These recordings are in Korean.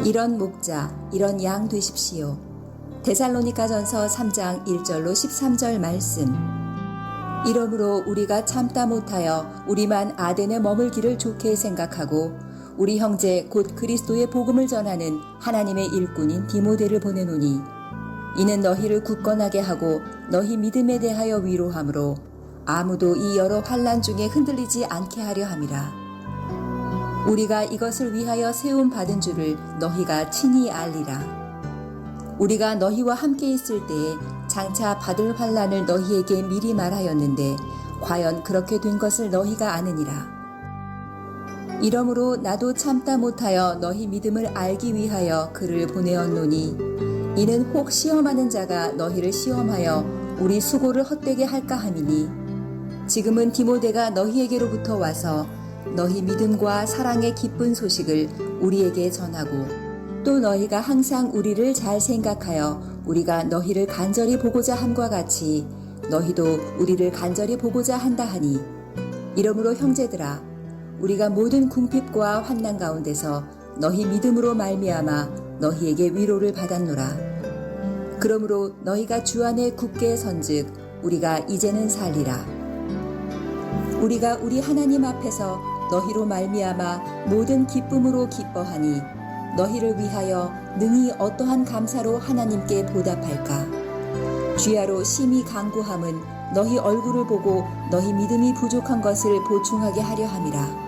이런 목자, 이런 양 되십시오. 데살로니가전서 3장 1절로 13절 말씀. 이러므로 우리가 참다 못하여 우리만 아덴에 머물기를 좋게 생각하고 우리 형제 곧 그리스도의 복음을 전하는 하나님의 일꾼인 디모데를 보내노니 이는 너희를 굳건하게 하고 너희 믿음에 대하여 위로하므로 아무도 이 여러 환난 중에 흔들리지 않게 하려 함이라. 우리가 이것을 위하여 세움 받은 줄을 너희가 친히 알리라. 우리가 너희와 함께 있을 때에 장차 받을 환난을 너희에게 미리 말하였는데 과연 그렇게 된 것을 너희가 아느니라. 이러므로 나도 참다 못하여 너희 믿음을 알기 위하여 그를 보내었노니 이는 혹 시험하는 자가 너희를 시험하여 우리 수고를 헛되게 할까 함이니 지금은 디모데가 너희에게로부터 와서 너희 믿음과 사랑의 기쁜 소식을 우리에게 전하고 또 너희가 항상 우리를 잘 생각하여 우리가 너희를 간절히 보고자 함과 같이 너희도 우리를 간절히 보고자 한다 하니 이러므로 형제들아 우리가 모든 궁핍과 환난 가운데서 너희 믿음으로 말미암아 너희에게 위로를 받았노라. 그러므로 너희가 주 안에 굳게 선즉 우리가 이제는 살리라. 우리가 우리 하나님 앞에서 너희로 말미암아 모든 기쁨으로 기뻐하니 너희를 위하여 능히 어떠한 감사로 하나님께 보답할까. 주야로 심히 간구함은 너희 얼굴을 보고 너희 믿음이 부족한 것을 보충하게 하려 함이라.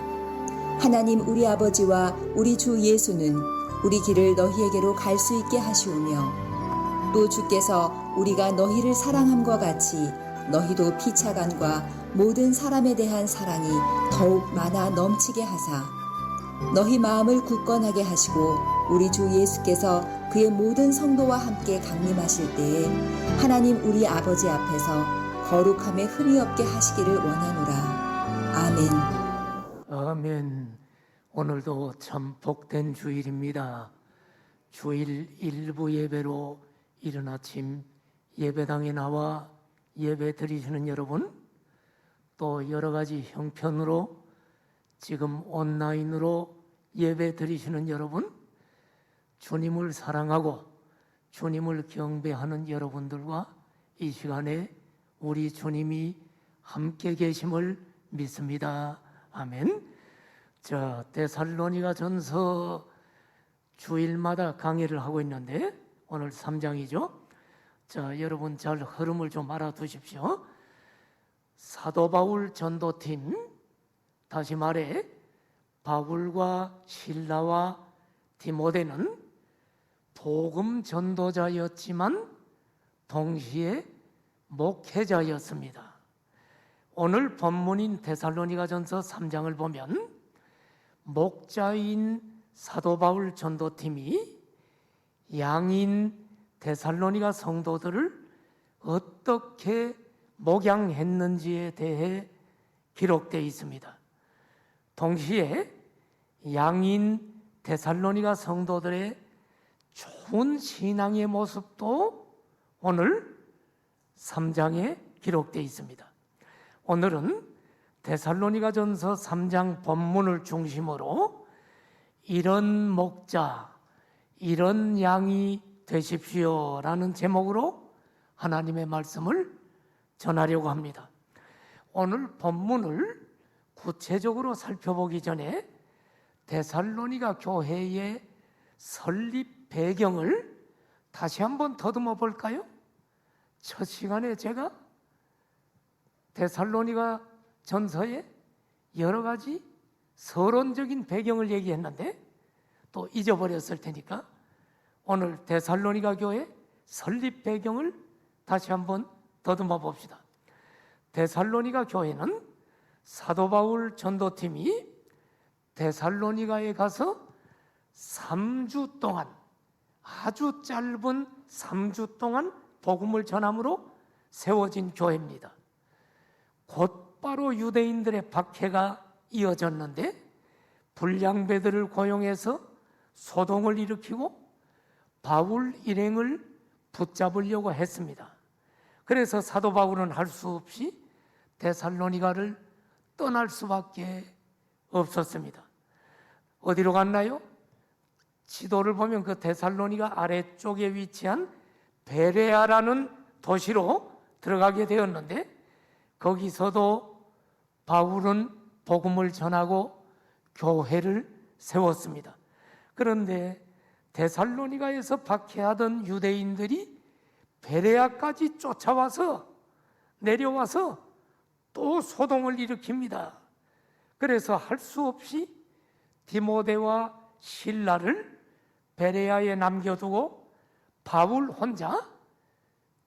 하나님 우리 아버지와 우리 주 예수는 우리 길을 너희에게로 갈 수 있게 하시오며 또 주께서 우리가 너희를 사랑함과 같이 너희도 피차간과 모든 사람에 대한 사랑이 더욱 많아 넘치게 하사 너희 마음을 굳건하게 하시고 우리 주 예수께서 그의 모든 성도와 함께 강림하실 때에 하나님 우리 아버지 앞에서 거룩함에 흠이 없게 하시기를 원하노라. 아멘. 아멘. 오늘도 참 복된 주일입니다. 주일 일부 예배로 이른 아침 예배당에 나와 예배 드리시는 여러분, 또 여러 가지 형편으로 지금 온라인으로 예배 드리시는 여러분, 주님을 사랑하고 주님을 경배하는 여러분들과 이 시간에 우리 주님이 함께 계심을 믿습니다. 아멘. 자, 데살로니가전서 주일마다 강의를 하고 있는데 오늘 3장이죠. 자, 여러분 잘 흐름을 좀 알아두십시오. 사도 바울 전도팀, 다시 말해 바울과 실라와 디모데는 복음 전도자였지만 동시에 목회자였습니다. 오늘 본문인 데살로니가전서 3장을 보면 목자인 사도 바울 전도팀이 양인 데살로니가 성도들을 어떻게 목양했는지에 대해 기록되어 있습니다. 동시에 양인 데살로니가 성도들의 좋은 신앙의 모습도 오늘 3장에 기록되어 있습니다. 오늘은 데살로니가전서 3장 본문을 중심으로 이런 목자, 이런 양이 되십시오라는 제목으로 하나님의 말씀을 전하려고 합니다. 오늘 본문을 구체적으로 살펴보기 전에 데살로니가 교회의 설립 배경을 다시 한번 더듬어 볼까요? 첫 시간에 제가 데살로니가 전서의 여러 가지 서론적인 배경을 얘기했는데 또 잊어버렸을 테니까 오늘 데살로니가 교회 설립 배경을 다시 한번 더듬어 봅시다. 데살로니가 교회는 사도 바울 전도팀이 데살로니가에 가서 3주 동안, 아주 짧은 3주 동안 복음을 전함으로 세워진 교회입니다. 곧바로 유대인들의 박해가 이어졌는데 불량배들을 고용해서 소동을 일으키고 바울 일행을 붙잡으려고 했습니다. 그래서 사도 바울은 할 수 없이 데살로니가를 떠날 수밖에 없었습니다. 어디로 갔나요? 지도를 보면 그 데살로니가 아래쪽에 위치한 베레아라는 도시로 들어가게 되었는데, 거기서도 바울은 복음을 전하고 교회를 세웠습니다. 그런데 데살로니가에서 박해하던 유대인들이 베레아까지 쫓아와서 내려와서 또 소동을 일으킵니다. 그래서 할 수 없이 디모데와 실라를 베레아에 남겨두고 바울 혼자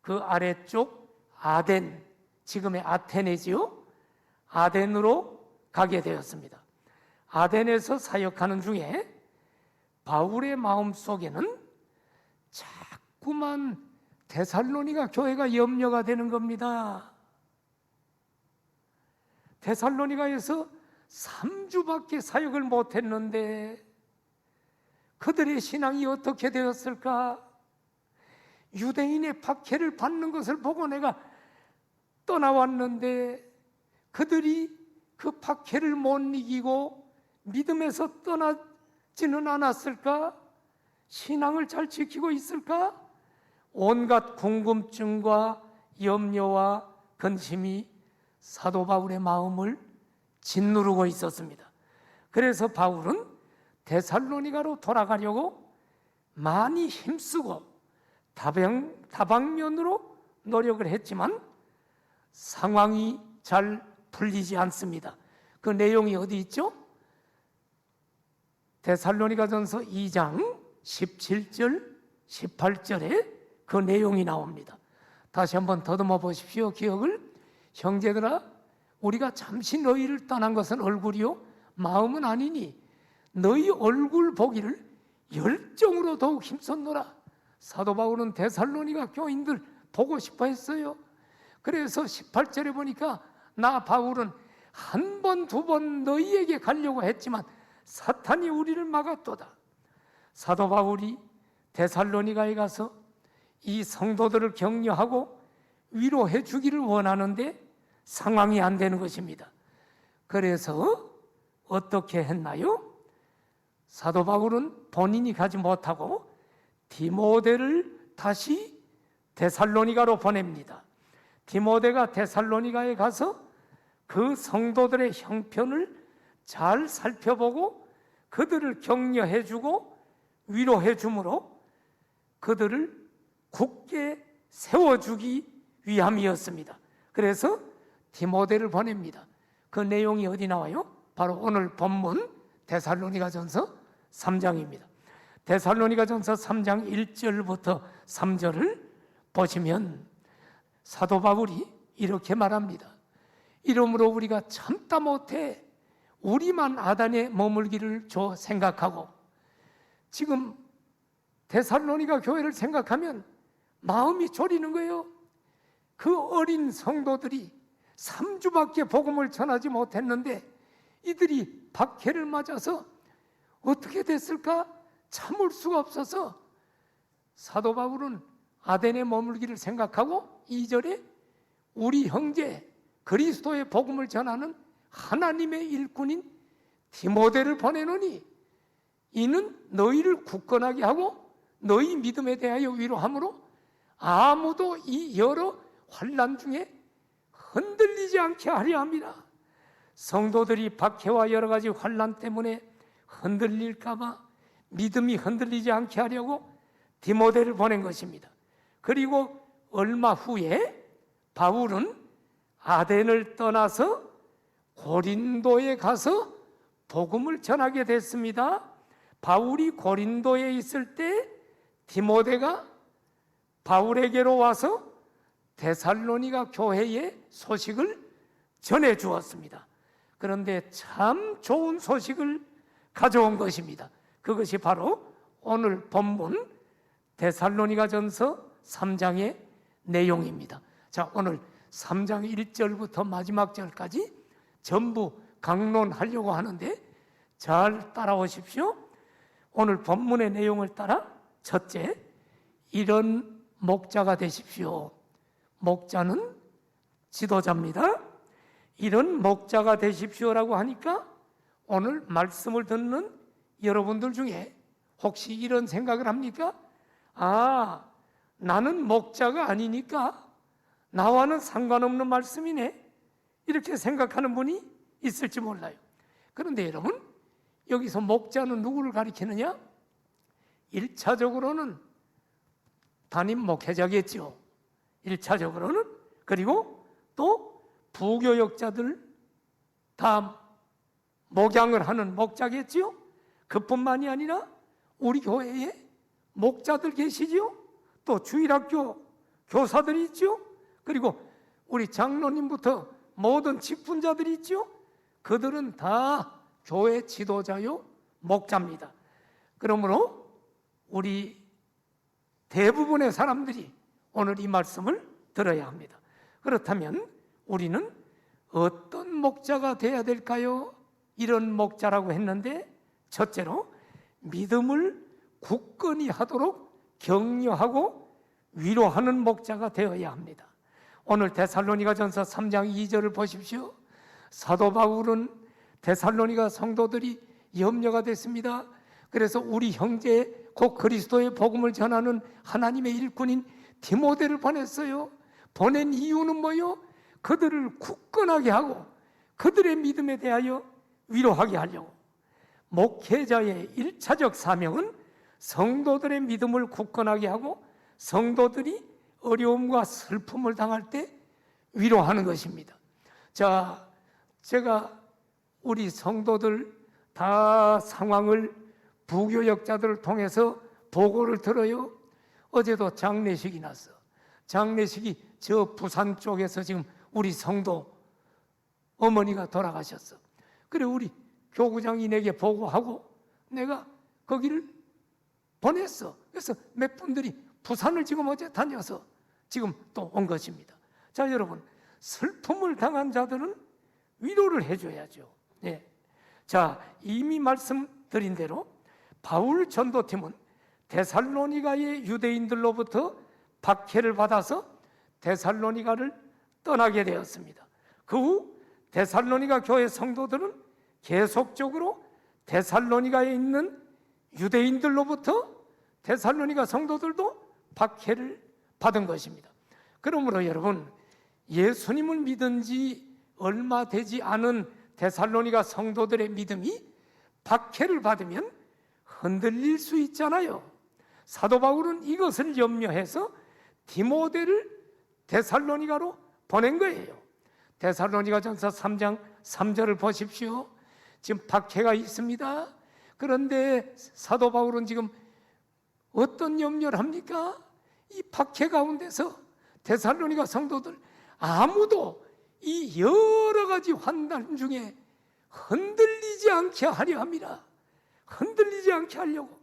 그 아래쪽 아덴, 지금의 아테네지요, 아덴으로 가게 되었습니다. 아덴에서 사역하는 중에 바울의 마음속에는 자꾸만 데살로니가 교회가 염려가 되는 겁니다. 데살로니가에서 3주밖에 사역을 못했는데 그들의 신앙이 어떻게 되었을까? 유대인의 박해를 받는 것을 보고 내가 떠나왔는데 그들이 그 박해를 못 이기고 믿음에서 떠나지는 않았을까? 신앙을 잘 지키고 있을까? 온갖 궁금증과 염려와 근심이 사도 바울의 마음을 짓누르고 있었습니다. 그래서 바울은 데살로니가로 돌아가려고 많이 힘쓰고 다방면으로 노력을 했지만 상황이 잘 풀리지 않습니다. 그 내용이 어디 있죠? 데살로니가전서 2장 17절, 18절에 그 내용이 나옵니다. 다시 한번 더듬어 보십시오. 기억을. 형제들아, 우리가 잠시 너희를 떠난 것은 얼굴이요 마음은 아니니 너희 얼굴 보기를 열정으로 더욱 힘썼노라. 사도 바울은 데살로니가 교인들 보고 싶어 했어요. 그래서 18절에 보니까 나 바울은 한 번, 두 번 너희에게 가려고 했지만 사탄이 우리를 막았도다. 사도 바울이 데살로니가에 가서 이 성도들을 격려하고 위로해 주기를 원하는데 상황이 안 되는 것입니다. 그래서 어떻게 했나요? 사도 바울은 본인이 가지 못하고 디모데를 다시 데살로니가로 보냅니다. 디모데가 데살로니가에 가서 그 성도들의 형편을 잘 살펴보고 그들을 격려해 주고 위로해 주므로 그들을 굳게 세워주기 위함이었습니다. 그래서 디모데를 보냅니다. 그 내용이 어디 나와요? 바로 오늘 본문 데살로니가전서 3장입니다. 데살로니가전서 3장 1절부터 3절을 보시면 사도 바울이 이렇게 말합니다. 이러므로 우리가 참다 못해 우리만 아단에 머물기를 생각하고, 지금 데살로니가 교회를 생각하면 마음이 졸이는 거예요. 그 어린 성도들이 3주밖에 복음을 전하지 못했는데 이들이 박해를 맞아서 어떻게 됐을까? 참을 수가 없어서 사도 바울은 아덴에 머물기를 생각하고 2절에 우리 형제 그리스도의 복음을 전하는 하나님의 일꾼인 디모데를 보내노니 이는 너희를 굳건하게 하고 너희 믿음에 대하여 위로함으로 아무도 이 여러 환난 중에 흔들리지 않게 하려 합니다. 성도들이 박해와 여러 가지 환난 때문에 흔들릴까 봐 믿음이 흔들리지 않게 하려고 디모데를 보낸 것입니다. 그리고 얼마 후에 바울은 아덴을 떠나서 고린도에 가서 복음을 전하게 됐습니다. 바울이 고린도에 있을 때 디모데가 바울에게로 와서 데살로니가 교회의 소식을 전해 주었습니다. 그런데 참 좋은 소식을 가져온 것입니다. 그것이 바로 오늘 본문 데살로니가전서 3장의 내용입니다. 자, 오늘 3장 1절부터 마지막 절까지 전부 강론하려고 하는데 잘 따라오십시오. 오늘 본문의 내용을 따라 첫째, 이런 목자가 되십시오. 목자는 지도자입니다. 이런 목자가 되십시오라고 하니까 오늘 말씀을 듣는 여러분들 중에 혹시 이런 생각을 합니까? 아, 나는 목자가 아니니까 나와는 상관없는 말씀이네, 이렇게 생각하는 분이 있을지 몰라요. 그런데 여러분, 여기서 목자는 누구를 가리키느냐? 1차적으로는 담임 목회자겠죠. 1차적으로는. 그리고 또 부교역자들 다 목양을 하는 목자겠죠. 그뿐만이 아니라 우리 교회에 목자들 계시죠. 또 주일학교 교사들이 있죠. 그리고 우리 장로님부터 모든 직분자들이 있죠. 그들은 다 교회 지도자요 목자입니다. 그러므로 우리 대부분의 사람들이 오늘 이 말씀을 들어야 합니다. 그렇다면 우리는 어떤 목자가 되어야 될까요? 이런 목자라고 했는데, 첫째로 믿음을 굳건히 하도록 격려하고 위로하는 목자가 되어야 합니다. 오늘 데살로니가전서 3장 2절을 보십시오. 사도 바울은 데살로니가 성도들이 염려가 됐습니다. 그래서 우리 형제 곧 그리스도의 복음을 전하는 하나님의 일꾼인 디모데를 보냈어요. 보낸 이유는 뭐요? 그들을 굳건하게 하고 그들의 믿음에 대하여 위로하게 하려고. 목회자의 1차적 사명은 성도들의 믿음을 굳건하게 하고 성도들이 어려움과 슬픔을 당할 때 위로하는 것입니다. 자, 제가 우리 성도들 다 상황을 부교역자들을 통해서 보고를 들어요. 어제도 장례식이 났어. 장례식이 저 부산 쪽에서 지금 우리 성도 어머니가 돌아가셨어. 그래 우리 교구장이 내게 보고하고 내가 거기를 보냈어. 그래서 몇 분들이 부산을 지금 어제 다녀서 지금 또 온 것입니다. 자, 여러분, 슬픔을 당한 자들은 위로를 해줘야죠. 예. 자, 이미 말씀드린 대로 바울 전도팀은 데살로니가의 유대인들로부터 박해를 받아서 데살로니가를 떠나게 되었습니다. 그 후 데살로니가 교회 성도들은 계속적으로 데살로니가에 있는 유대인들로부터 데살로니가 성도들도 박해를 받은 것입니다. 그러므로 여러분, 예수님을 믿은 지 얼마 되지 않은 데살로니가 성도들의 믿음이 박해를 받으면 흔들릴 수 있잖아요. 사도 바울은 이것을 염려해서 디모데를 데살로니가로 보낸 거예요. 데살로니가전서 3장 3절을 보십시오. 지금 박해가 있습니다. 그런데 사도 바울은 지금 어떤 염려를 합니까? 이 박해 가운데서 데살로니가 성도들 아무도 이 여러 가지 환난 중에 흔들리지 않게 하려 합니다. 흔들리지 않게 하려고.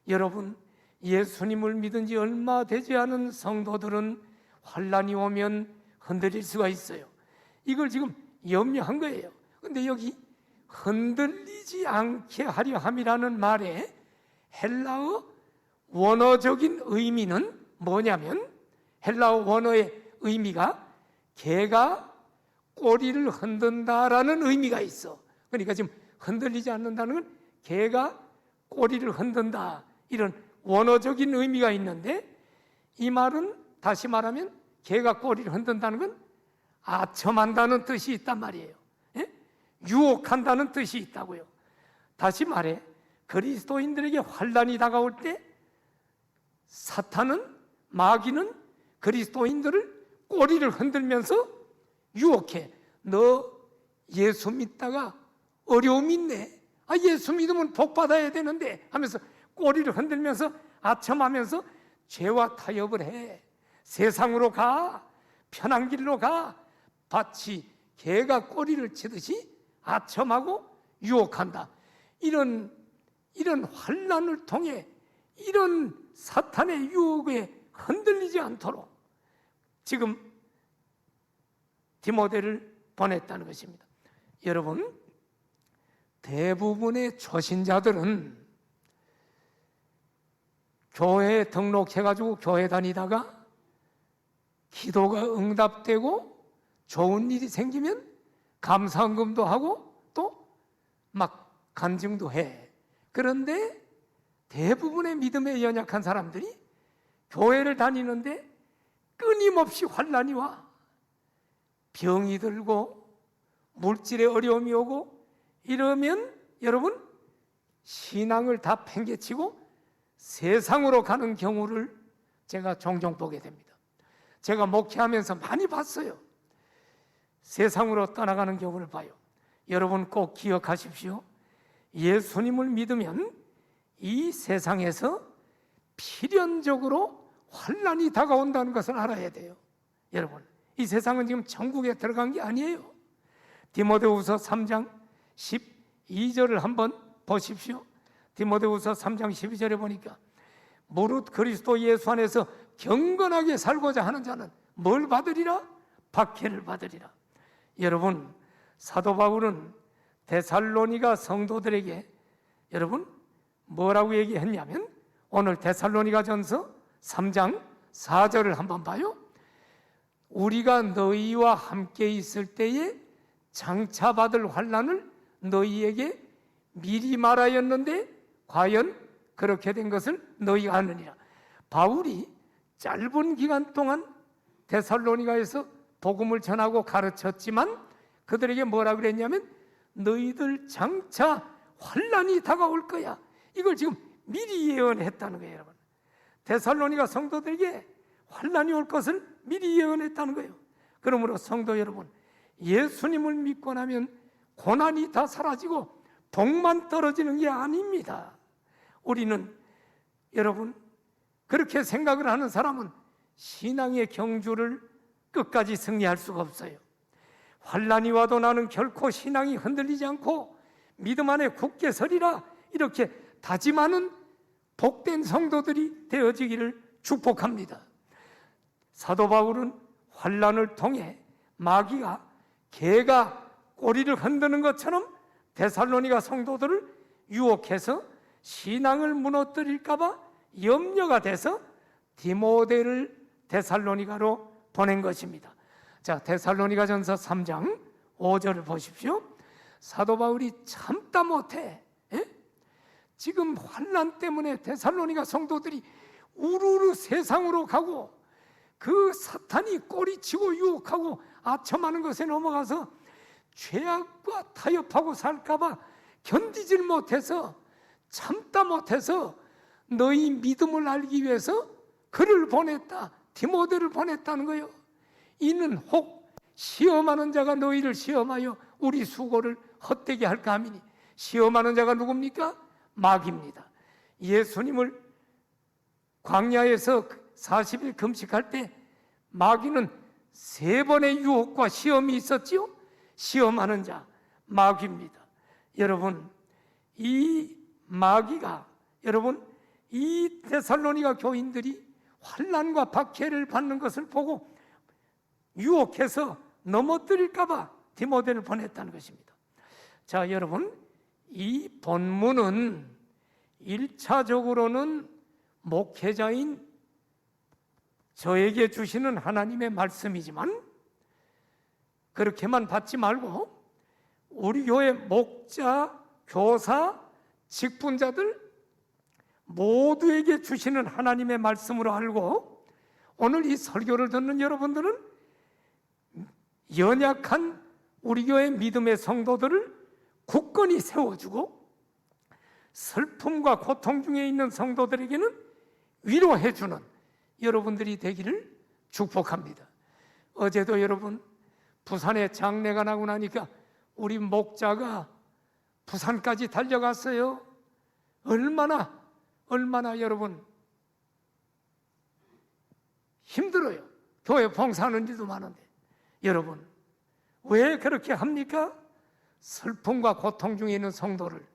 여러분, 예수님을 믿은 지 얼마 되지 않은 성도들은 환난이 오면 흔들릴 수가 있어요. 이걸 지금 염려한 거예요. 근데 여기 흔들리지 않게 하려 함이라는 말에 헬라어 원어적인 의미는 뭐냐면, 헬라어 원어의 의미가 개가 꼬리를 흔든다라는 의미가 있어. 그러니까 지금 흔들리지 않는다는 건 개가 꼬리를 흔든다, 이런 원어적인 의미가 있는데, 이 말은 다시 말하면 개가 꼬리를 흔든다는 건 아첨한다는 뜻이 있단 말이에요. 예? 유혹한다는 뜻이 있다고요. 다시 말해 그리스도인들에게 환난이 다가올 때 사탄은, 마귀는 그리스도인들을 꼬리를 흔들면서 유혹해. 너 예수 믿다가 어려움 있네. 아, 예수 믿으면 복 받아야 되는데 하면서 꼬리를 흔들면서 아첨하면서 죄와 타협을 해. 세상으로 가, 편한 길로 가. 마치 개가 꼬리를 치듯이 아첨하고 유혹한다. 이런 환난을 통해 이런 사탄의 유혹에 흔들리지 않도록 지금 디모데를 보냈다는 것입니다. 여러분, 대부분의 초신자들은 교회에 등록해가지고 교회 다니다가 기도가 응답되고 좋은 일이 생기면 감사헌금도 하고 또 막 간증도 해. 그런데 대부분의 믿음에 연약한 사람들이 교회를 다니는데 끊임없이 환난이 와. 병이 들고 물질의 어려움이 오고 이러면 여러분 신앙을 다 팽개치고 세상으로 가는 경우를 제가 종종 보게 됩니다. 제가 목회하면서 많이 봤어요. 세상으로 떠나가는 경우를 봐요. 여러분 꼭 기억하십시오. 예수님을 믿으면 이 세상에서 필연적으로 환난이 다가온다는 것을 알아야 돼요. 여러분, 이 세상은 지금 천국에 들어간 게 아니에요. 디모데후서 3장 12절을 한번 보십시오. 디모데후서 3장 12절에 보니까 무릇 그리스도 예수 안에서 경건하게 살고자 하는 자는 뭘 받으리라? 박해를 받으리라. 여러분, 사도 바울은 데살로니가 성도들에게 여러분 뭐라고 얘기했냐면 오늘 데살로니가전서 3장 4절을 한번 봐요. 우리가 너희와 함께 있을 때에 장차 받을 환난을 너희에게 미리 말하였는데 과연 그렇게 된 것을 너희가 아느니라. 바울이 짧은 기간 동안 데살로니가에서 복음을 전하고 가르쳤지만 그들에게 뭐라 그랬냐면 너희들 장차 환난이 다가올 거야. 이걸 지금 미리 예언했다는 거예요, 여러분. 데살로니가 성도들에게 환난이 올 것을 미리 예언했다는 거예요. 그러므로 성도 여러분, 예수님을 믿고 나면 고난이 다 사라지고 복만 떨어지는 게 아닙니다. 우리는 여러분 그렇게 생각을 하는 사람은 신앙의 경주를 끝까지 승리할 수가 없어요. 환난이 와도 나는 결코 신앙이 흔들리지 않고 믿음 안에 굳게 서리라 이렇게 다짐하는 복된 성도들이 되어지기를 축복합니다. 사도 바울은 환난을 통해 마귀가 개가 꼬리를 흔드는 것처럼 데살로니가 성도들을 유혹해서 신앙을 무너뜨릴까 봐 염려가 돼서 디모데를 데살로니가로 보낸 것입니다. 자, 데살로니가전서 3장 5절을 보십시오. 사도 바울이 참다 못해 지금 환난 때문에 데살로니가 성도들이 우르르 세상으로 가고 그 사탄이 꼬리치고 유혹하고 아첨하는 것에 넘어가서 죄악과 타협하고 살까봐 견디질 못해서 참다 못해서 너희 믿음을 알기 위해서 그를 보냈다. 디모데를 보냈다는 거예요. 이는 혹 시험하는 자가 너희를 시험하여 우리 수고를 헛되게 할까 함이니. 시험하는 자가 누굽니까? 마귀입니다. 예수님을 광야에서 40일 금식할 때 마귀는 3번의 유혹과 시험이 있었지요. 시험하는 자 마귀입니다. 여러분, 이 마귀가 여러분 이 데살로니가 교인들이 환난과 박해를 받는 것을 보고 유혹해서 넘어뜨릴까 봐 디모데를 보냈다는 것입니다. 자, 여러분, 이 본문은 1차적으로는 목회자인 저에게 주시는 하나님의 말씀이지만 그렇게만 받지 말고 우리 교회 목자, 교사, 직분자들 모두에게 주시는 하나님의 말씀으로 알고 오늘 이 설교를 듣는 여러분들은 연약한 우리 교회 믿음의 성도들을 굳건히 세워주고 슬픔과 고통 중에 있는 성도들에게는 위로해주는 여러분들이 되기를 축복합니다. 어제도 여러분 부산에 장례가 나고 나니까 우리 목자가 부산까지 달려갔어요. 얼마나 여러분 힘들어요. 교회 봉사하는 일도 많은데. 여러분 왜 그렇게 합니까? 슬픔과 고통 중에 있는 성도를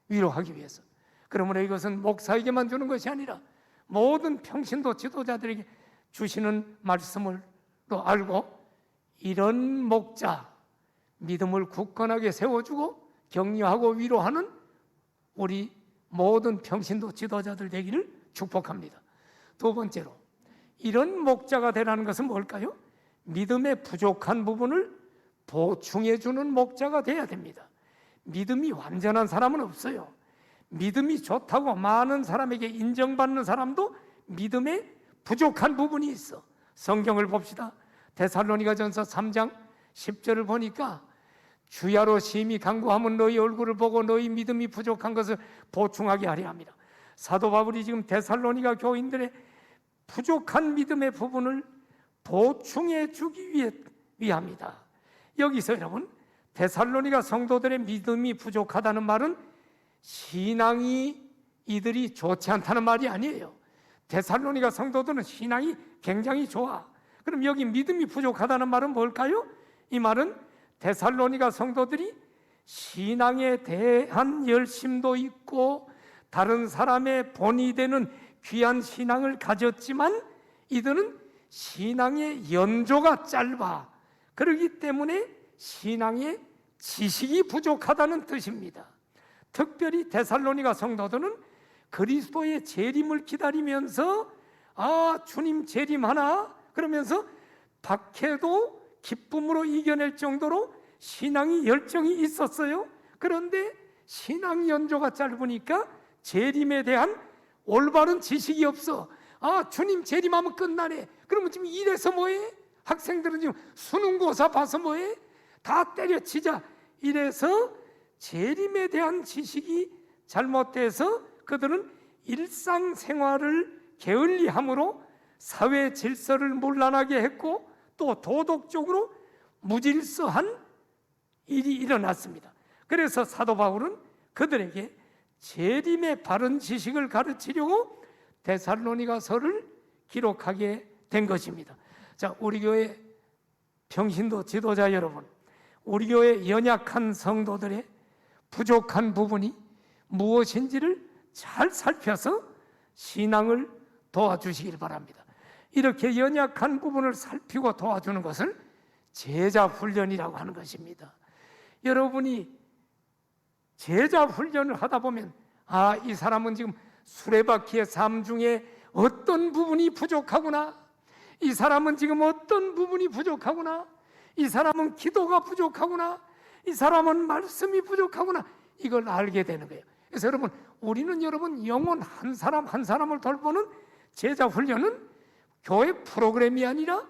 위로하기 위해서. 그러므로 이것은 목사에게만 주는 것이 아니라 모든 평신도 지도자들에게 주시는 말씀으로 알고 이런 목자, 믿음을 굳건하게 세워주고 격려하고 위로하는 우리 모든 평신도 지도자들 되기를 축복합니다. 두 번째로 이런 목자가 되라는 것은 뭘까요? 믿음의 부족한 부분을 보충해 주는 목자가 돼야 됩니다. 믿음이 완전한 사람은 없어요. 믿음이 좋다고 많은 사람에게 인정받는 사람도 믿음에 부족한 부분이 있어. 성경을 봅시다. 데살로니가전서 3장 10절을 보니까 주야로 심히 간구하면 너희 얼굴을 보고 너희 믿음이 부족한 것을 보충하게 하려 합니다. 사도 바울이 지금 데살로니가 교인들의 부족한 믿음의 부분을 보충해 주기 위함이다. 여기서 여러분, 데살로니가 성도들의 믿음이 부족하다는 말은 신앙이 이들이 좋지 않다는 말이 아니에요. 데살로니가 성도들은 신앙이 굉장히 좋아. 그럼 여기 믿음이 부족하다는 말은 뭘까요? 이 말은 데살로니가 성도들이 신앙에 대한 열심도 있고 다른 사람의 본이 되는 귀한 신앙을 가졌지만 이들은 신앙의 연조가 짧아. 그렇기 때문에 신앙의 지식이 부족하다는 뜻입니다. 특별히 데살로니가 성도들은 그리스도의 재림을 기다리면서 주님 재림하나? 그러면서 박해도 기쁨으로 이겨낼 정도로 신앙이 열정이 있었어요. 그런데 신앙 연조가 짧으니까 재림에 대한 올바른 지식이 없어. 주님 재림하면 끝나네. 그러면 지금 이래서 뭐해? 학생들은 지금 수능고사 봐서 뭐해? 다 때려치자. 이래서 재림에 대한 지식이 잘못돼서 그들은 일상생활을 게을리함으로 사회 질서를 문란하게 했고 또 도덕적으로 무질서한 일이 일어났습니다. 그래서 사도 바울은 그들에게 재림의 바른 지식을 가르치려고 데살로니가서를 기록하게 된 것입니다. 자, 우리 교회 평신도 지도자 여러분, 우리 교회 연약한 성도들의 부족한 부분이 무엇인지를 잘 살펴서 신앙을 도와주시길 바랍니다. 이렇게 연약한 부분을 살피고 도와주는 것을 제자 훈련이라고 하는 것입니다. 여러분이 제자 훈련을 하다 보면 이 사람은 지금 수레바퀴의 삶 중에 어떤 부분이 부족하구나, 이 사람은 지금 어떤 부분이 부족하구나, 이 사람은 기도가 부족하구나, 이 사람은 말씀이 부족하구나, 이걸 알게 되는 거예요. 그래서 여러분, 우리는 여러분 영혼 한 사람 한 사람을 돌보는 제자 훈련은 교회 프로그램이 아니라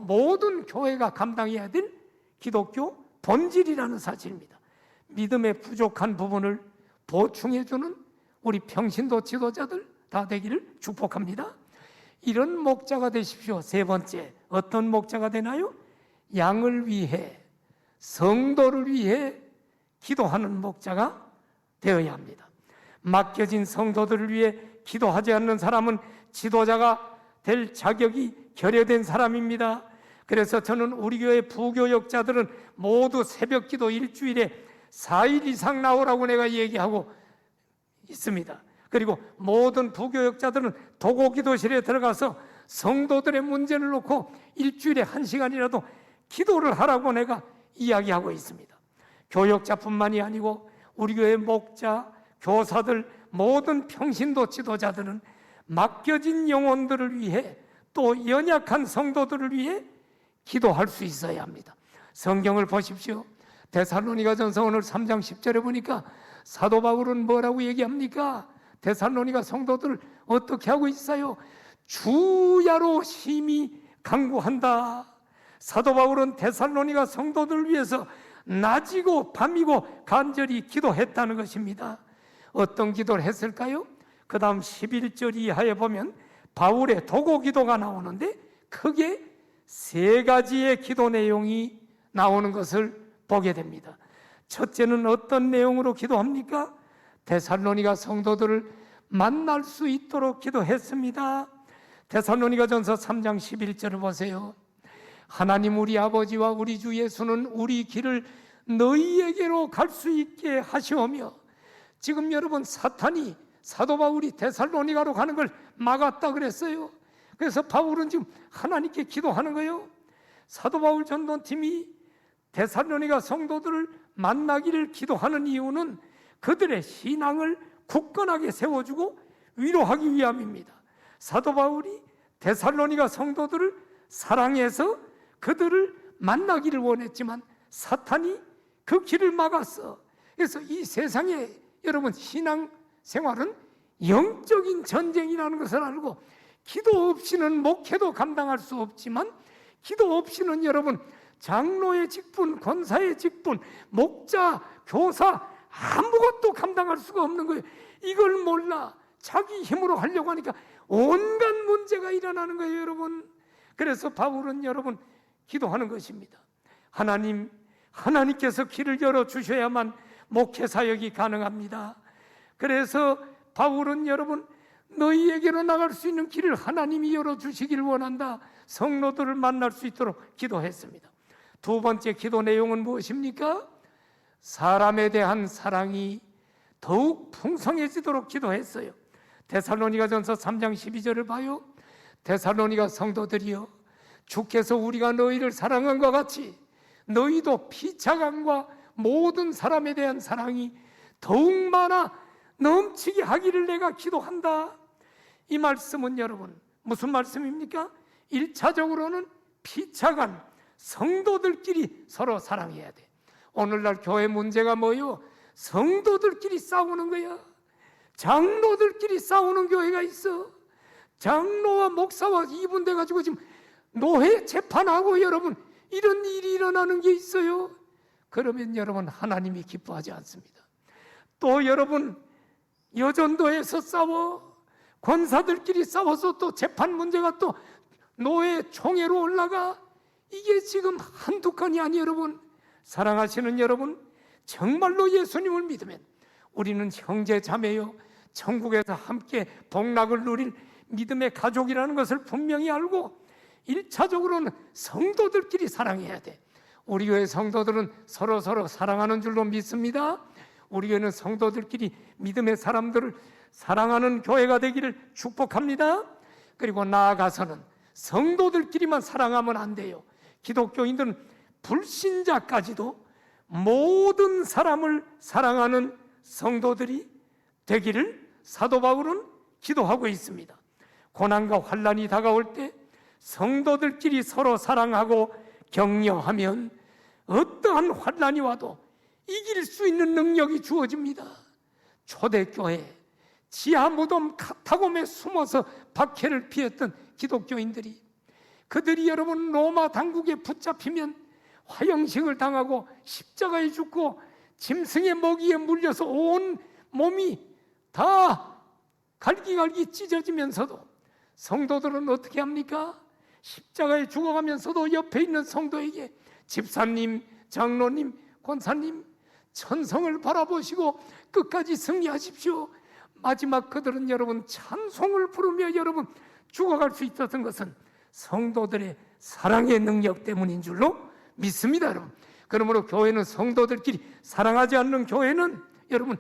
모든 교회가 감당해야 될 기독교 본질이라는 사실입니다. 믿음의 부족한 부분을 보충해주는 우리 평신도 지도자들 다 되기를 축복합니다. 이런 목자가 되십시오. 세 번째, 어떤 목자가 되나요? 양을 위해, 성도를 위해 기도하는 목자가 되어야 합니다. 맡겨진 성도들을 위해 기도하지 않는 사람은 지도자가 될 자격이 결여된 사람입니다. 그래서 저는 우리 교회 부교역자들은 모두 새벽기도 일주일에 4일 이상 나오라고 내가 얘기하고 있습니다. 그리고 모든 부교역자들은 도고기도실에 들어가서 성도들의 문제를 놓고 일주일에 1시간이라도 기도를 하라고 내가 이야기하고 있습니다. 교역자뿐만이 아니고 우리 교회 목자, 교사들, 모든 평신도 지도자들은 맡겨진 영혼들을 위해 또 연약한 성도들을 위해 기도할 수 있어야 합니다. 성경을 보십시오. 데살로니가전서 오늘 3장 10절에 보니까 사도 바울은 뭐라고 얘기합니까? 데살로니가 성도들을 어떻게 하고 있어요? 주야로 심히 간구한다. 사도 바울은 데살로니가 성도들을 위해서 낮이고 밤이고 간절히 기도했다는 것입니다. 어떤 기도를 했을까요? 그 다음 11절 이하에 보면 바울의 도고 기도가 나오는데 크게 3가지의 기도 내용이 나오는 것을 보게 됩니다. 첫째는 어떤 내용으로 기도합니까? 데살로니가 성도들을 만날 수 있도록 기도했습니다. 데살로니가전서 3장 11절을 보세요. 하나님 우리 아버지와 우리 주 예수는 우리 길을 너희에게로 갈 수 있게 하시오며, 지금 여러분 사탄이 사도 바울이 데살로니가로 가는 걸 막았다 그랬어요. 그래서 바울은 지금 하나님께 기도하는 거예요. 사도 바울 전도팀이 데살로니가 성도들을 만나기를 기도하는 이유는 그들의 신앙을 굳건하게 세워주고 위로하기 위함입니다. 사도 바울이 데살로니가 성도들을 사랑해서 그들을 만나기를 원했지만 사탄이 그 길을 막았어. 그래서 이 세상에 여러분 신앙 생활은 영적인 전쟁이라는 것을 알고, 기도 없이는 목회도 감당할 수 없지만, 기도 없이는 여러분 장로의 직분, 권사의 직분, 목자, 교사 아무것도 감당할 수가 없는 거예요. 이걸 몰라 자기 힘으로 하려고 하니까 온갖 문제가 일어나는 거예요, 여러분. 그래서 바울은 여러분 기도하는 것입니다. 하나님께서 길을 열어주셔야만 목회 사역이 가능합니다. 그래서 바울은 여러분 너희에게로 나갈 수 있는 길을 하나님이 열어주시길 원한다. 성도들을 만날 수 있도록 기도했습니다. 두 번째 기도 내용은 무엇입니까? 사람에 대한 사랑이 더욱 풍성해지도록 기도했어요. 데살로니가전서 3장 12절을 봐요. 데살로니가 성도들이여, 주께서 우리가 너희를 사랑한 것 같이 너희도 피차감과 모든 사람에 대한 사랑이 더욱 많아 넘치게 하기를 내가 기도한다. 이 말씀은 여러분 무슨 말씀입니까? 1차적으로는 피차간, 성도들끼리 서로 사랑해야 돼. 오늘날 교회 문제가 뭐요? 성도들끼리 싸우는 거야. 장로들끼리 싸우는 교회가 있어. 장로와 목사와 이분돼 가지고 지금 노회 재판하고 여러분 이런 일이 일어나는 게 있어요. 그러면 여러분 하나님이 기뻐하지 않습니다. 또 여러분 여전도에서 싸워, 권사들끼리 싸워서 또 재판 문제가 또 노회 총회로 올라가. 이게 지금 한두 건이 아니. 여러분 사랑하시는 여러분, 정말로 예수님을 믿으면 우리는 형제 자매요, 천국에서 함께 복락을 누릴 믿음의 가족이라는 것을 분명히 알고 1차적으로는 성도들끼리 사랑해야 돼. 우리 교회 성도들은 서로 사랑하는 줄로 믿습니다. 우리 교회는 성도들끼리 믿음의 사람들을 사랑하는 교회가 되기를 축복합니다. 그리고 나아가서는 성도들끼리만 사랑하면 안 돼요. 기독교인들은 불신자까지도 모든 사람을 사랑하는 성도들이 되기를 사도 바울은 기도하고 있습니다. 고난과 환난이 다가올 때 성도들끼리 서로 사랑하고 격려하면 어떠한 환난이 와도 이길 수 있는 능력이 주어집니다. 초대교회 지하 무덤 카타콤에 숨어서 박해를 피했던 기독교인들이, 그들이 여러분 로마 당국에 붙잡히면 화형식을 당하고 십자가에 죽고 짐승의 먹이에 물려서 온 몸이 다 갈기갈기 찢어지면서도 성도들은 어떻게 합니까? 십자가에 죽어가면서도 옆에 있는 성도에게 집사님, 장로님, 권사님, 천성을 바라보시고 끝까지 승리하십시오. 마지막 그들은 여러분 찬송을 부르며 여러분 죽어갈 수 있었던 것은 성도들의 사랑의 능력 때문인 줄로 믿습니다, 여러분. 그러므로 교회는 성도들끼리 사랑하지 않는 교회는 여러분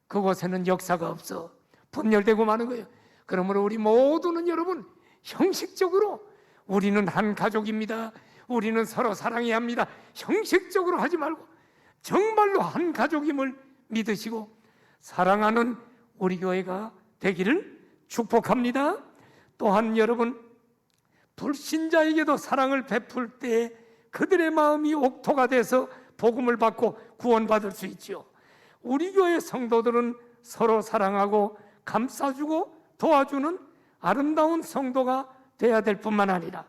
그곳에는 역사가 없어 분열되고 마는 거예요. 그러므로 우리 모두는 여러분 형식적으로 우리는 한 가족입니다, 우리는 서로 사랑해야 합니다, 형식적으로 하지 말고 정말로 한 가족임을 믿으시고 사랑하는 우리 교회가 되기를 축복합니다. 또한 여러분 불신자에게도 사랑을 베풀 때 그들의 마음이 옥토가 돼서 복음을 받고 구원받을 수 있지요. 우리 교회 성도들은 서로 사랑하고 감싸주고 도와주는 아름다운 성도가 돼야 될 뿐만 아니라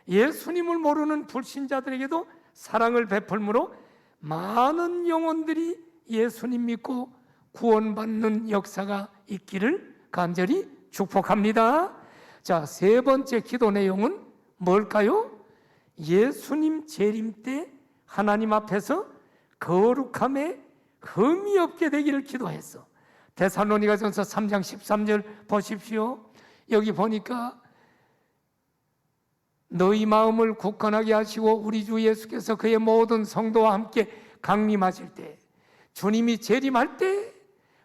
예수님을 모르는 불신자들에게도 사랑을 베풀므로 많은 영혼들이 예수님 믿고 구원받는 역사가 있기를 간절히 축복합니다. 자, 세 번째 기도 내용은 뭘까요? 예수님 재림 때 하나님 앞에서 거룩함에 흠이 없게 되기를 기도했어. 데살로니가전서 3장 13절 보십시오. 여기 보니까 너희 마음을 굳건하게 하시고 우리 주 예수께서 그의 모든 성도와 함께 강림하실 때, 주님이 재림할 때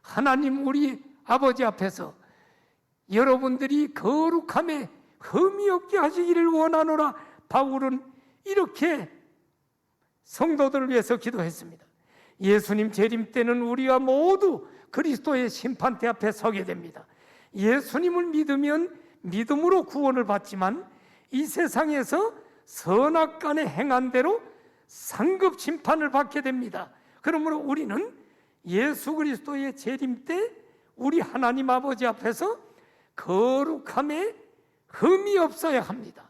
하나님 우리 아버지 앞에서 여러분들이 거룩함에 흠이 없게 하시기를 원하노라. 바울은 이렇게 성도들을 위해서 기도했습니다. 예수님 재림 때는 우리가 모두 그리스도의 심판대 앞에 서게 됩니다. 예수님을 믿으면 믿음으로 구원을 받지만 이 세상에서 선악간에 행한 대로 상급 심판을 받게 됩니다. 그러므로 우리는 예수 그리스도의 재림 때 우리 하나님 아버지 앞에서 거룩함에 흠이 없어야 합니다.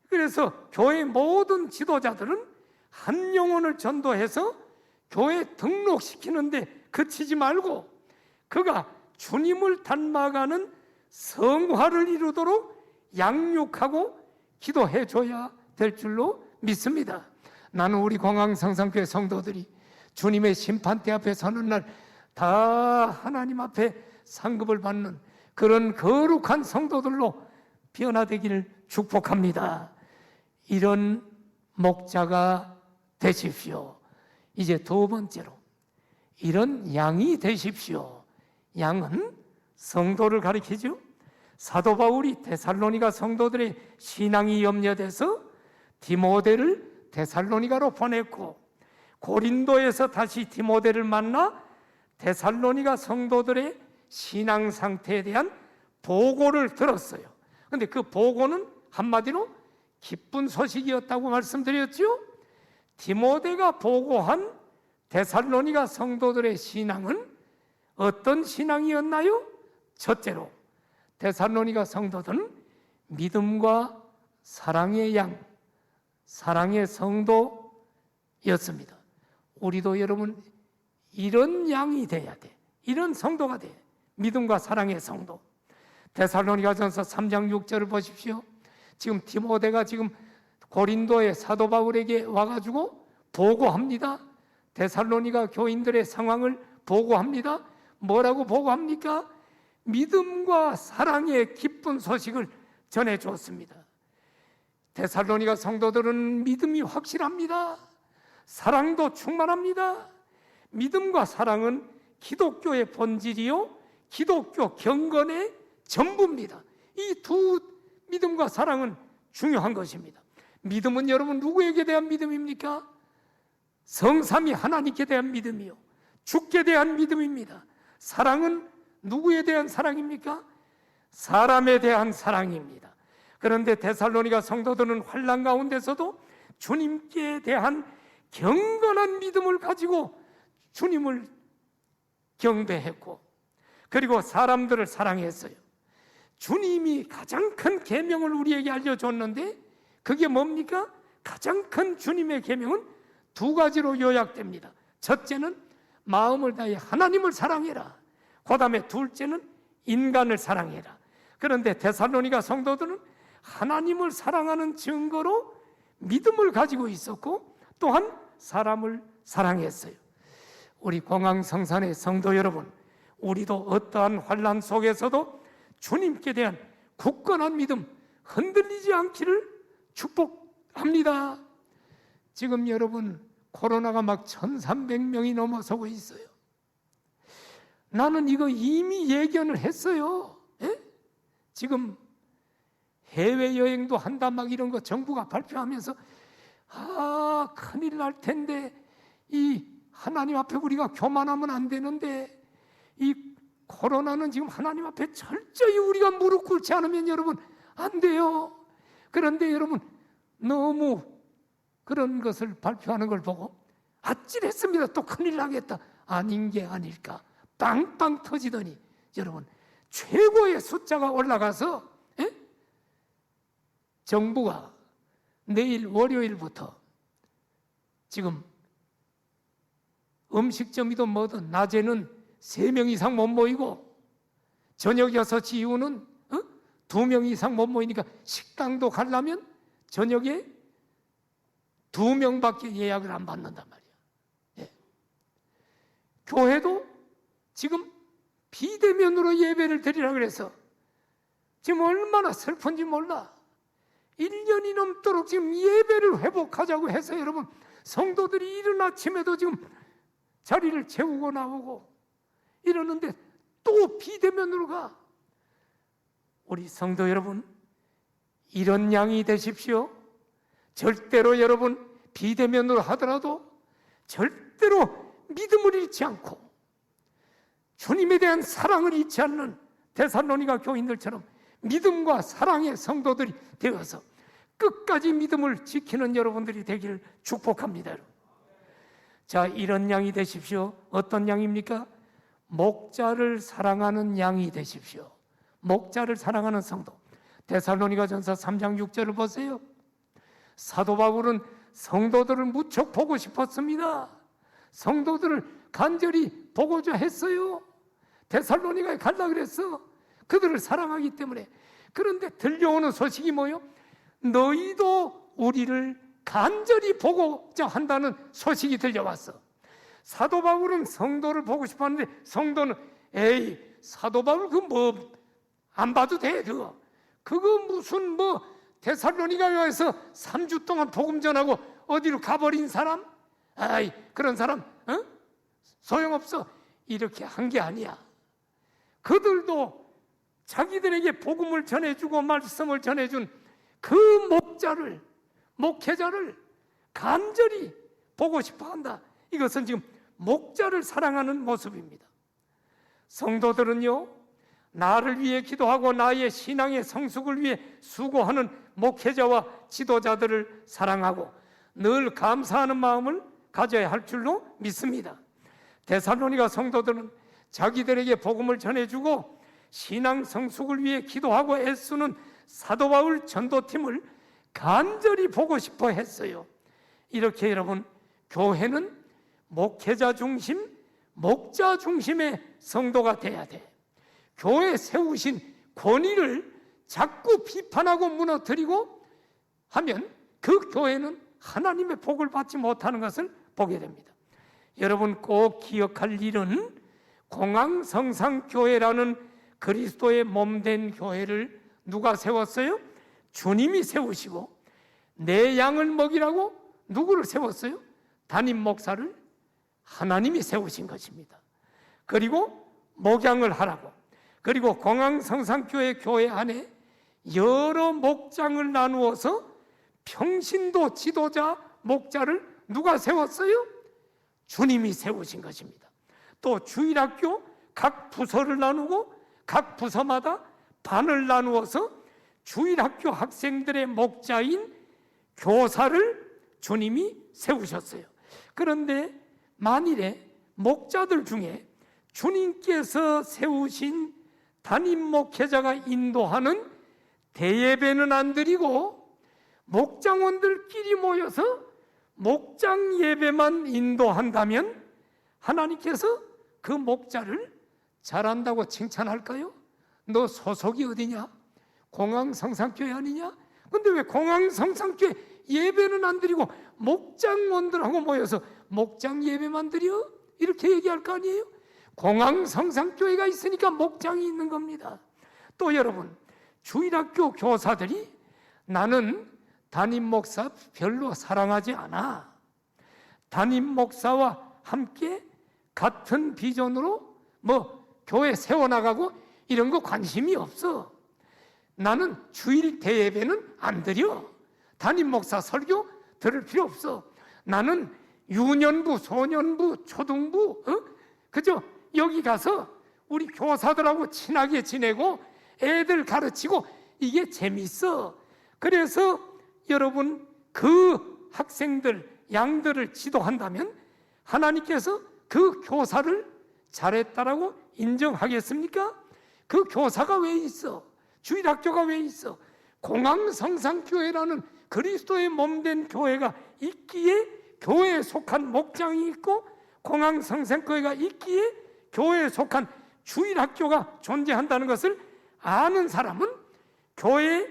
그래서 교회 모든 지도자들은 한 영혼을 전도해서 교회 등록시키는데 그치지 말고 그가 주님을 닮아가는 성화를 이루도록 양육하고 기도해 줘야 될 줄로 믿습니다. 나는 우리 공항성산교회 성도들이 주님의 심판대 앞에 서는 날 다 하나님 앞에 상급을 받는 그런 거룩한 성도들로 변화되기를 축복합니다. 이런 목자가 되십시오. 이제 두 번째로 이런 양이 되십시오. 양은 성도를 가리키죠. 사도 바울이 데살로니가 성도들의 신앙이 염려돼서 디모데를 데살로니가로 보냈고 고린도에서 다시 디모데를 만나 데살로니가 성도들의 신앙 상태에 대한 보고를 들었어요. 그런데 그 보고는 한마디로 기쁜 소식이었다고 말씀드렸죠. 디모데가 보고한 데살로니가 성도들의 신앙은 어떤 신앙이었나요? 첫째로 데살로니가 성도들은 믿음과 사랑의 양, 사랑의 성도였습니다. 우리도 여러분 이런 양이 돼야 돼. 이런 성도가 돼. 믿음과 사랑의 성도. 데살로니가전서 3장 6절을 보십시오. 지금 디모데가 지금 고린도의 사도 바울에게 와가지고 보고합니다. 데살로니가 교인들의 상황을 보고합니다. 뭐라고 보고합니까? 믿음과 사랑의 기쁜 소식을 전해주었습니다. 데살로니가 성도들은 믿음이 확실합니다. 사랑도 충만합니다. 믿음과 사랑은 기독교의 본질이요 기독교 경건의 전부입니다. 이 두 믿음과 사랑은 중요한 것입니다. 믿음은 여러분 누구에게 대한 믿음입니까? 성삼위 하나님께 대한 믿음이요 주께 대한 믿음입니다. 사랑은 누구에 대한 사랑입니까? 사람에 대한 사랑입니다. 그런데 데살로니가 성도들은 환난 가운데서도 주님께 대한 경건한 믿음을 가지고 주님을 경배했고 그리고 사람들을 사랑했어요. 주님이 가장 큰 계명을 우리에게 알려줬는데 그게 뭡니까? 가장 큰 주님의 계명은 두 가지로 요약됩니다. 첫째는 마음을 다해 하나님을 사랑해라. 그 다음에 둘째는 인간을 사랑해라. 그런데 데살로니가 성도들은 하나님을 사랑하는 증거로 믿음을 가지고 있었고 또한 사람을 사랑했어요. 우리 공항성산의 성도 여러분, 우리도 어떠한 환난 속에서도 주님께 대한 굳건한 믿음 흔들리지 않기를 축복합니다. 지금 여러분 코로나가 막 1,300명이 넘어서고 있어요. 나는 이거 이미 예견을 했어요. 예? 지금 해외여행도 한다 막 이런 거 정부가 발표하면서 큰일 날 텐데 이 하나님 앞에 우리가 교만하면 안 되는데 이 코로나는 지금 하나님 앞에 철저히 우리가 무릎 꿇지 않으면 여러분 안 돼요. 그런데 여러분 너무 그런 것을 발표하는 걸 보고 아찔했습니다. 또 큰일 나겠다. 아닌 게 아닐까. 빵빵 터지더니 여러분 최고의 숫자가 올라가서 정부가 내일 월요일부터 지금 음식점이든 뭐든 낮에는 3명 이상 못 모이고 저녁 6시 이후는 2명 이상 못 모이니까 식당도 가려면 저녁에 2명밖에 예약을 안 받는단 말이야. 예. 교회도 지금 비대면으로 예배를 드리라고 그래서 지금 얼마나 슬픈지 몰라. 1년이 넘도록 지금 예배를 회복하자고 해서 여러분 성도들이 이른 아침에도 지금 자리를 채우고 나오고 이러는데 또 비대면으로 가. 우리 성도 여러분 이런 양이 되십시오. 절대로 여러분 비대면으로 하더라도 절대로 믿음을 잃지 않고 주님에 대한 사랑을 잃지 않는 데살로니가 교인들처럼 믿음과 사랑의 성도들이 되어서 끝까지 믿음을 지키는 여러분들이 되기를 축복합니다. 자, 이런 양이 되십시오. 어떤 양입니까? 목자를 사랑하는 양이 되십시오. 목자를 사랑하는 성도. 데살로니가전서 3장 6절을 보세요. 사도 바울은 성도들을 무척 보고 싶었습니다. 성도들을 간절히 보고자 했어요. 데살로니가에 갈라 그랬어. 그들을 사랑하기 때문에. 그런데 들려오는 소식이 뭐요? 너희도 우리를 간절히 보고자 한다는 소식이 들려왔어. 사도 바울은 성도를 보고 싶었는데 성도는 에이, 사도 바울 그 뭐 안 봐도 돼. 그거 무슨 뭐 데살로니가에 와서 3주 동안 복음 전하고 어디로 가버린 사람? 아이, 그런 사람 소용없어. 이렇게 한 게 아니야. 그들도 자기들에게 복음을 전해주고 말씀을 전해준 그 목자를, 목회자를 간절히 보고 싶어한다. 이것은 지금 목자를 사랑하는 모습입니다. 성도들은요, 나를 위해 기도하고 나의 신앙의 성숙을 위해 수고하는 목회자와 지도자들을 사랑하고 늘 감사하는 마음을 가져야 할 줄로 믿습니다. 데살로니가 성도들은 자기들에게 복음을 전해주고 신앙 성숙을 위해 기도하고 애쓰는 사도 바울 전도팀을 간절히 보고 싶어 했어요. 이렇게 여러분, 교회는 목회자 중심, 목자 중심의 성도가 돼야 돼. 교회 세우신 권위를 자꾸 비판하고 무너뜨리고 하면 그 교회는 하나님의 복을 받지 못하는 것을 보게 됩니다. 여러분 꼭 기억할 일은 공항성상교회라는 그리스도의 몸된 교회를 누가 세웠어요? 주님이 세우시고, 내 양을 먹이라고 누구를 세웠어요? 담임 목사를 하나님이 세우신 것입니다. 그리고 목양을 하라고, 그리고 공항성상교회 교회 안에 여러 목장을 나누어서 평신도 지도자 목자를 누가 세웠어요? 주님이 세우신 것입니다. 또 주일학교 각 부서를 나누고 각 부서마다 반을 나누어서 주일학교 학생들의 목자인 교사를 주님이 세우셨어요. 그런데 만일에 목자들 중에 주님께서 세우신 담임 목회자가 인도하는 대예배는 안 드리고 목장원들끼리 모여서 목장 예배만 인도한다면 하나님께서 그 목자를 잘한다고 칭찬할까요? 너 소속이 어디냐? 공항성상교회 아니냐? 근데 왜 공항성상교회 예배는 안 드리고 목장원들하고 모여서 목장 예배만 드려? 이렇게 얘기할 거 아니에요? 공항성상교회가 있으니까 목장이 있는 겁니다. 또 여러분, 주일학교 교사들이 나는 담임 목사 별로 사랑하지 않아. 담임 목사와 함께 같은 비전으로 뭐 교회 세워나가고 이런 거 관심이 없어. 나는 주일 대예배는 안 드려. 담임 목사 설교 들을 필요 없어. 나는 유년부, 소년부, 초등부, 그죠? 여기 가서 우리 교사들하고 친하게 지내고 애들 가르치고 이게 재밌어. 그래서 여러분, 그 학생들, 양들을 지도한다면 하나님께서 그 교사를 잘했다라고 인정하겠습니까? 그 교사가 왜 있어? 주일학교가 왜 있어? 공항성상교회라는 그리스도의 몸된 교회가 있기에 교회에 속한 목장이 있고, 공항성상교회가 있기에 교회에 속한 주일학교가 존재한다는 것을 아는 사람은 교회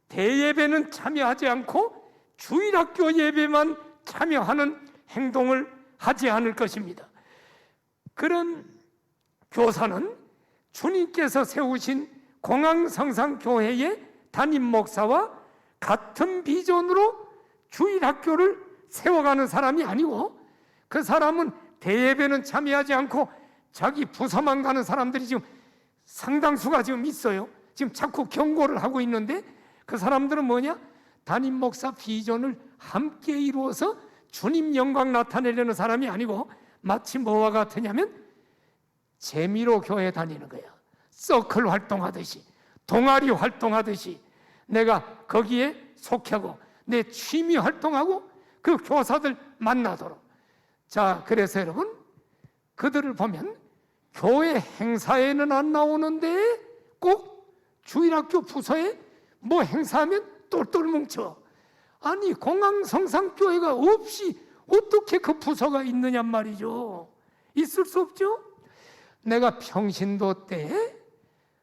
대예배는 참여하지 않고 주일학교 예배만 참여하는 행동을 하지 않을 것입니다. 그런 교사는 주님께서 세우신 공항성상교회의 담임 목사와 같은 비전으로 주일학교를 세워가는 사람이 아니고, 그 사람은 대예배는 참여하지 않고 자기 부서만 가는 사람들이 지금 상당수가 지금 있어요. 지금 자꾸 경고를 하고 있는데, 그 사람들은 뭐냐? 담임 목사 비전을 함께 이루어서 주님 영광 나타내려는 사람이 아니고 마치 뭐와 같으냐면 재미로 교회 다니는 거야. 서클 활동하듯이, 동아리 활동하듯이 내가 거기에 속하고 내 취미 활동하고 그 교사들 만나도록, 자, 그래서 여러분, 그들을 보면 교회 행사에는 안 나오는데 꼭 주일학교 부서에 뭐 행사하면 똘똘 뭉쳐. 아니, 공항성산교회가 없이 어떻게 그 부서가 있느냔 말이죠. 있을 수 없죠. 내가 평신도 때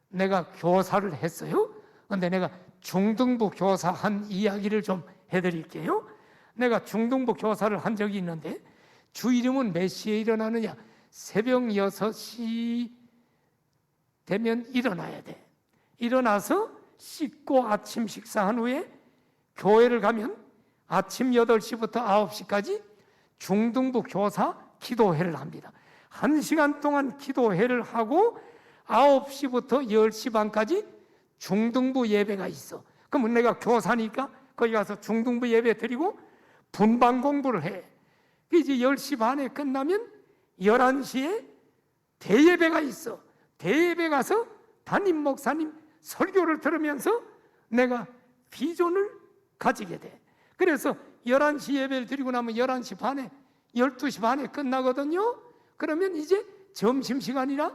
내가 교사를 했어요. 근데 내가 중등부 교사 한 이야기를 좀 해드릴게요. 내가 중등부 교사를 한 적이 있는데 주일이면 몇 시에 일어나느냐? 새벽 6시 되면 일어나야 돼. 일어나서 씻고 아침 식사한 후에 교회를 가면 아침 8시부터 9시까지 중등부 교사 기도회를 합니다. 1시간 동안 기도회를 하고 9시부터 10시 반까지 중등부 예배가 있어. 그럼 내가 교사니까 거기 가서 중등부 예배 드리고 분반 공부를 해. 이제 10시 반에 끝나면 11시에 대예배가 있어. 대예배 가서 담임 목사님 설교를 들으면서 내가 비전을 가지게 돼. 그래서 11시 예배를 드리고 나면 11시 반에 12시 반에 끝나거든요. 그러면 이제 점심시간이라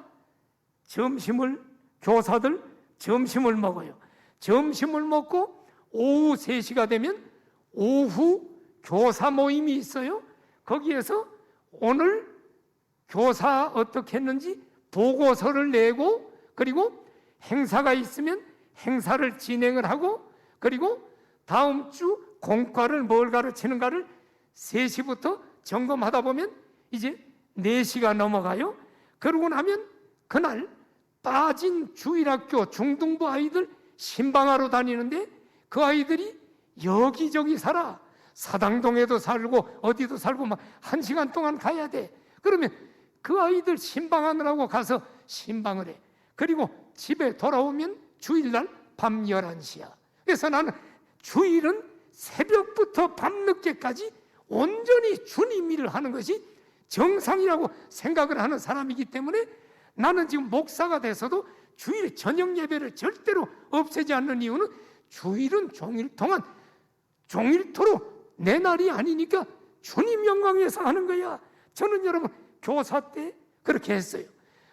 교사들 점심을 먹어요. 점심을 먹고 오후 3시가 되면 오후 교사 모임이 있어요. 거기에서 오늘 교사 어떻게 했는지 보고서를 내고, 그리고 행사가 있으면 행사를 진행을 하고, 그리고 다음 주 공과를 뭘 가르치는가를 3시부터 점검하다 보면 이제 4시가 넘어가요. 그러고 나면 그날 빠진 주일학교 중등부 아이들 신방하러 다니는데 그 아이들이 여기저기 살아. 사당동에도 살고 어디도 살고 막 1시간 동안 가야 돼. 그러면 그 아이들 신방하느라고 가서 신방을 해. 그리고 집에 돌아오면 주일날 밤 11시야. 그래서 나는 주일은 새벽부터 밤늦게까지 온전히 주님 일을 하는 것이 정상이라고 생각을 하는 사람이기 때문에 나는 지금 목사가 돼서도 주일 저녁 예배를 절대로 없애지 않는 이유는 주일은 종일 동안 종일토록 내 날이 아니니까 주님 영광 위해서 하는 거야. 저는 여러분 교사 때 그렇게 했어요.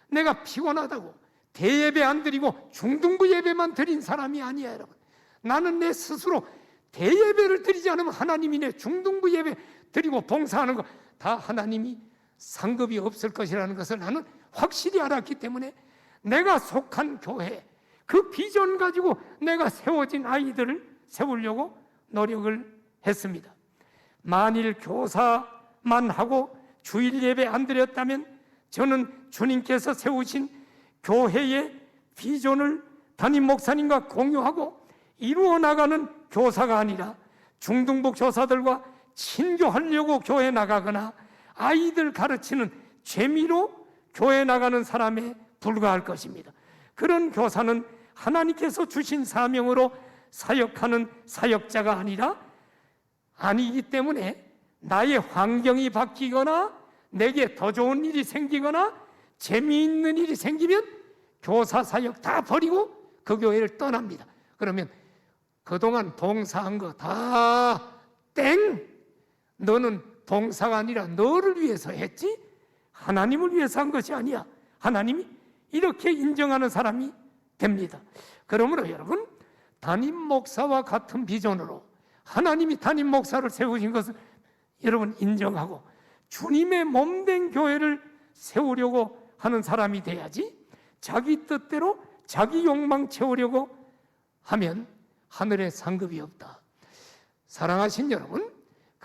내가 피곤하다고 대예배 안 드리고 중등부 예배만 드린 사람이 아니야. 여러분, 나는 내 스스로 대예배를 드리지 않으면 하나님이 내 중등부 예배 드리고 봉사하는 거 다 하나님이 상급이 없을 것이라는 것을 나는 확실히 알았기 때문에 내가 속한 교회, 그 비전 가지고 내가 세워진 아이들을 세우려고 노력을 했습니다. 만일 교사만 하고 주일 예배 안 드렸다면 저는 주님께서 세우신 교회의 비전을 담임 목사님과 공유하고 이루어 나가는 교사가 아니라 중등부 교사들과 친교하려고 교회 나가거나 아이들 가르치는 재미로 교회 나가는 사람에 불과할 것입니다. 그런 교사는 하나님께서 주신 사명으로 사역하는 사역자가 아니기 때문에 나의 환경이 바뀌거나 내게 더 좋은 일이 생기거나 재미있는 일이 생기면 교사 사역 다 버리고 그 교회를 떠납니다. 그러면 그동안 봉사한 거 다 땡! 너는 봉사가 아니라 너를 위해서 했지 하나님을 위해서 한 것이 아니야. 하나님이 이렇게 인정하는 사람이 됩니다. 그러므로 여러분, 담임 목사와 같은 비전으로 하나님이 담임 목사를 세우신 것을 여러분 인정하고 주님의 몸된 교회를 세우려고 하는 사람이 돼야지, 자기 뜻대로 자기 욕망 채우려고 하면 하늘에 상급이 없다. 사랑하신 여러분,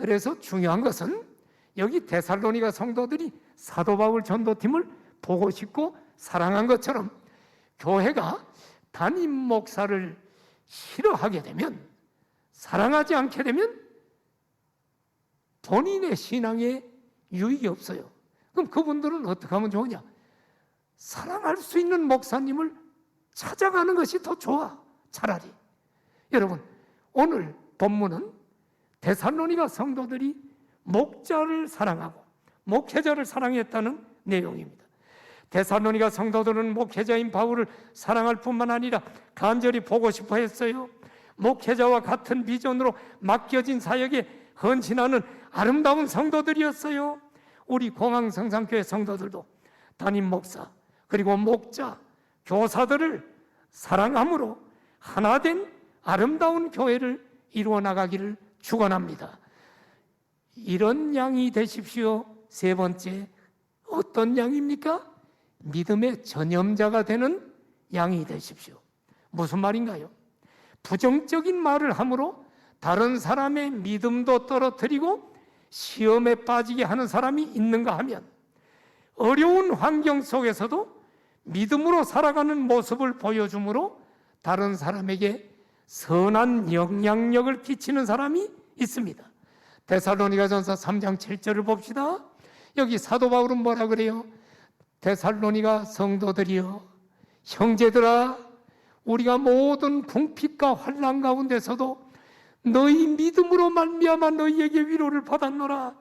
그래서 중요한 것은 여기 데살로니가 성도들이 사도 바울 전도팀을 보고 싶고 사랑한 것처럼 교회가 담임 목사를 싫어하게 되면, 사랑하지 않게 되면 본인의 신앙에 유익이 없어요. 그럼 그분들은 어떻게 하면 좋으냐? 사랑할 수 있는 목사님을 찾아가는 것이 더 좋아, 차라리. 여러분, 오늘 본문은 데살로니가 성도들이 목자를 사랑하고 목회자를 사랑했다는 내용입니다. 데살로니가 성도들은 목회자인 바울을 사랑할 뿐만 아니라 간절히 보고 싶어 했어요. 목회자와 같은 비전으로 맡겨진 사역에 헌신하는 아름다운 성도들이었어요. 우리 공항성산교회 성도들도 담임 목사 그리고 목자, 교사들을 사랑함으로 하나된 아름다운 교회를 이루어 나가기를 축원합니다. 이런 양이 되십시오. 세 번째, 어떤 양입니까? 믿음의 전염자가 되는 양이 되십시오. 무슨 말인가요? 부정적인 말을 함으로 다른 사람의 믿음도 떨어뜨리고 시험에 빠지게 하는 사람이 있는가 하면, 어려운 환경 속에서도 믿음으로 살아가는 모습을 보여주므로 다른 사람에게 선한 영향력을 끼치는 사람이 있습니다. 데살로니가전서 3장 7절을 봅시다. 여기 사도 바울은 뭐라 그래요? 데살로니가 성도들이여, 형제들아, 우리가 모든 궁핍과 환난 가운데서도 너희 믿음으로 말미암아 너희에게 위로를 받았노라.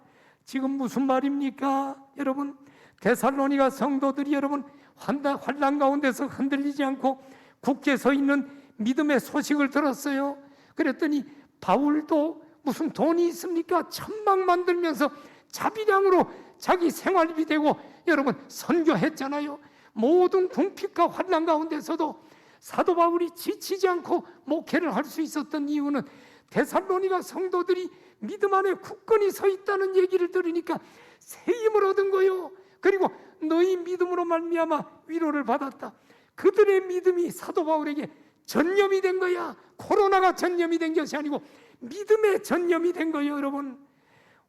지금 무슨 말입니까? 여러분, 데살로니가 성도들이 여러분 환난 가운데서 흔들리지 않고 굳게 서 있는 믿음의 소식을 들었어요. 그랬더니 바울도 무슨 돈이 있습니까? 천막 만들면서 자비량으로 자기 생활비 되고 여러분 선교했잖아요. 모든 궁핍과 환난 가운데서도 사도 바울이 지치지 않고 목회를 할 수 있었던 이유는 데살로니가 성도들이 믿음 안에 굳건히 서 있다는 얘기를 들으니까 새 힘을 얻은 거요. 그리고 너희 믿음으로 말미암아 위로를 받았다. 그들의 믿음이 사도 바울에게 전염이 된 거야. 코로나가 전염이 된 것이 아니고 믿음의 전염이 된 거예요. 여러분,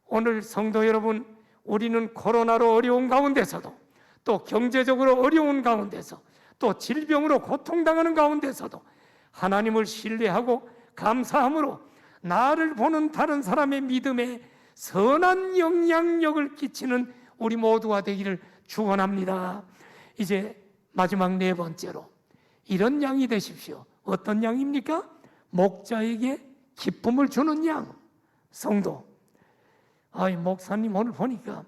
오늘 성도 여러분, 우리는 코로나로 어려운 가운데서도, 또 경제적으로 어려운 가운데서, 또 질병으로 고통당하는 가운데서도 하나님을 신뢰하고 감사함으로 나를 보는 다른 사람의 믿음에 선한 영향력을 끼치는 우리 모두가 되기를 축원합니다. 이제 마지막 네 번째로, 이런 양이 되십시오. 어떤 양입니까? 목자에게 기쁨을 주는 양. 성도, 목사님 오늘 보니까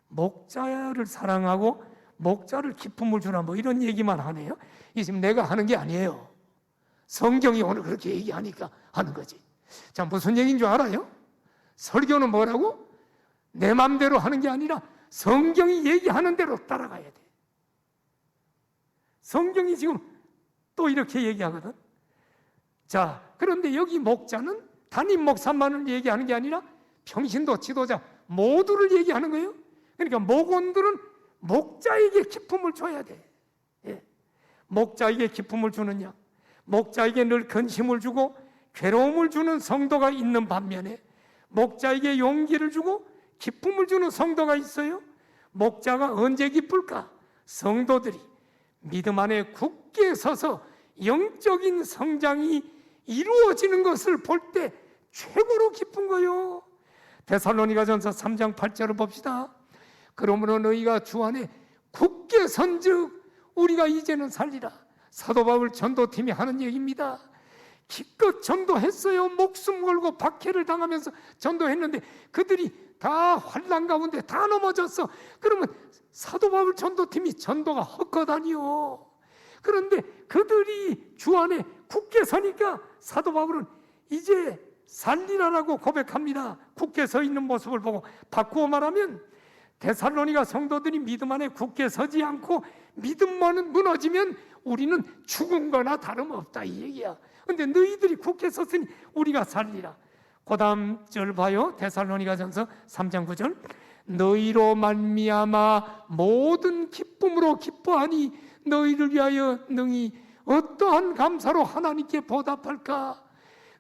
목자를 사랑하고 목자를 기쁨을 주나 뭐 이런 얘기만 하네요. 이 지금 내가 하는 게 아니에요. 성경이 오늘 그렇게 얘기하니까 하는 거지. 자, 무슨 얘기인 줄 알아요? 설교는 뭐라고? 내 맘대로 하는 게 아니라 성경이 얘기하는 대로 따라가야 돼. 성경이 지금 또 이렇게 얘기하거든. 자, 그런데 여기 목자는 담임 목사만을 얘기하는 게 아니라 평신도 지도자 모두를 얘기하는 거예요. 그러니까 목원들은 목자에게 기쁨을 줘야 돼. 예. 목자에게 기쁨을 주는 양, 목자에게 늘 근심을 주고 괴로움을 주는 성도가 있는 반면에 목자에게 용기를 주고 기쁨을 주는 성도가 있어요. 목자가 언제 기쁠까? 성도들이 믿음 안에 굳게 서서 영적인 성장이 이루어지는 것을 볼 때 최고로 기쁜 거요. 데살로니가전서 3장 8절을 봅시다. 그러므로 너희가 주 안에 굳게 선즉 우리가 이제는 살리라. 사도 바울 전도팀이 하는 얘기입니다. 기껏 전도했어요. 목숨 걸고 박해를 당하면서 전도했는데 그들이 다 환난 가운데 다 넘어졌어. 그러면 사도 바울 전도팀이 전도가 헛것아니요. 그런데 그들이 주 안에 굳게 서니까 사도 바울은 이제 살리라라고 고백합니다. 굳게 서 있는 모습을 보고 바꾸어 말하면 데살로니가 성도들이 믿음 안에 굳게 서지 않고 믿음만 무너지면 우리는 죽은 거나 다름없다 이 얘기야. 근데 너희들이 굳게 섰으니 우리가 살리라. 그 다음 절 봐요. 데살로니가전서 3장 9절. 너희로 말미암아 모든 기쁨으로 기뻐하니 너희를 위하여 능히 어떠한 감사로 하나님께 보답할까?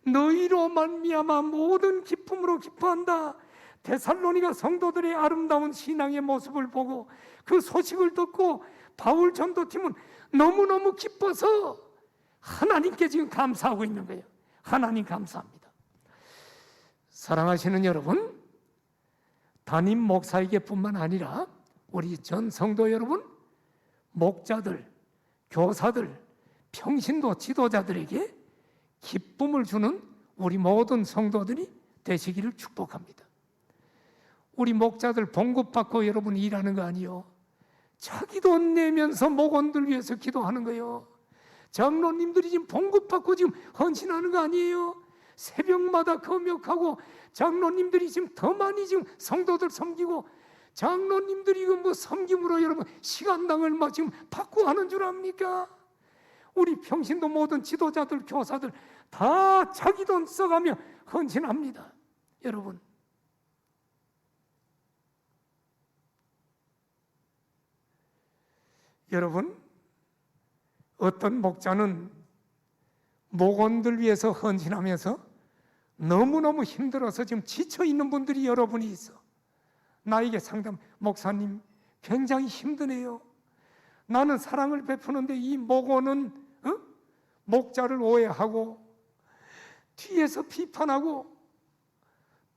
너희로 말미암아 모든 기쁨으로 기뻐한다. 데살로니가 성도들의 아름다운 신앙의 모습을 보고 그 소식을 듣고 바울 전도팀은 너무너무 기뻐서 하나님께 지금 감사하고 있는 거예요. 하나님 감사합니다. 사랑하시는 여러분, 담임 목사에게 뿐만 아니라 우리 전 성도 여러분, 목자들, 교사들, 평신도 지도자들에게 기쁨을 주는 우리 모든 성도들이 되시기를 축복합니다. 우리 목자들 봉급받고 여러분 일하는 거 아니요. 자기 돈 내면서 목원들 위해서 기도하는 거예요. 장로님들이 지금 봉급받고 지금 헌신하는 거 아니에요. 새벽마다 금욕하고 장로님들이 지금 더 많이 지금 성도들 섬기고 장로님들이 이거 뭐 섬김으로 여러분 시간당 얼마 지금 받고 하는 줄 압니까? 우리 평신도 모든 지도자들, 교사들 다 자기 돈 써가며 헌신합니다. 여러분, 어떤 목자는 목원들 위해서 헌신하면서 너무너무 힘들어서 지금 지쳐있는 분들이 여러분이 있어. 나에게 상담, 목사님 굉장히 힘드네요. 나는 사랑을 베푸는데 이 목원은 목자를 오해하고 뒤에서 비판하고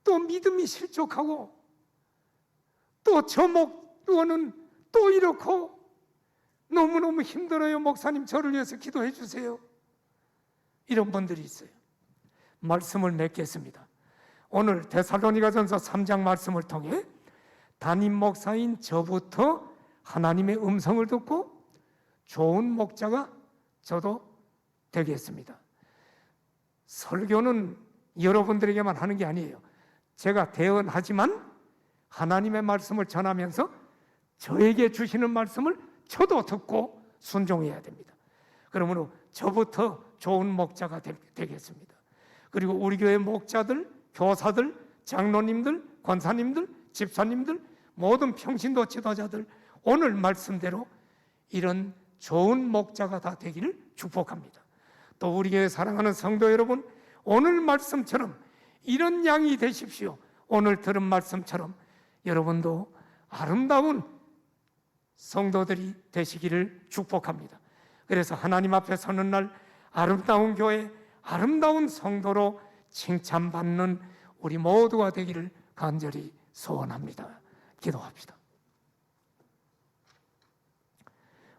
또 믿음이 실족하고 또 저 목원은 또 이렇고 너무너무 힘들어요. 목사님 저를 위해서 기도해 주세요. 이런 분들이 있어요. 말씀을 맺겠습니다. 오늘 데살로니가전서 3장 말씀을 통해 담임 목사인 저부터 하나님의 음성을 듣고 좋은 목자가 저도 되겠습니다. 설교는 여러분들에게만 하는 게 아니에요. 제가 대언하지만 하나님의 말씀을 전하면서 저에게 주시는 말씀을 저도 듣고 순종해야 됩니다. 그러므로 저부터 좋은 목자가 되겠습니다. 그리고 우리 교회 목자들, 교사들, 장로님들, 권사님들, 집사님들, 모든 평신도 지도자들 오늘 말씀대로 이런 좋은 목자가 다 되기를 축복합니다. 또 우리 교회 사랑하는 성도 여러분, 오늘 말씀처럼 이런 양이 되십시오. 오늘 들은 말씀처럼 여러분도 아름다운 성도들이 되시기를 축복합니다. 그래서 하나님 앞에 서는 날 아름다운 교회, 아름다운 성도로 칭찬받는 우리 모두가 되기를 간절히 소원합니다. 기도합시다.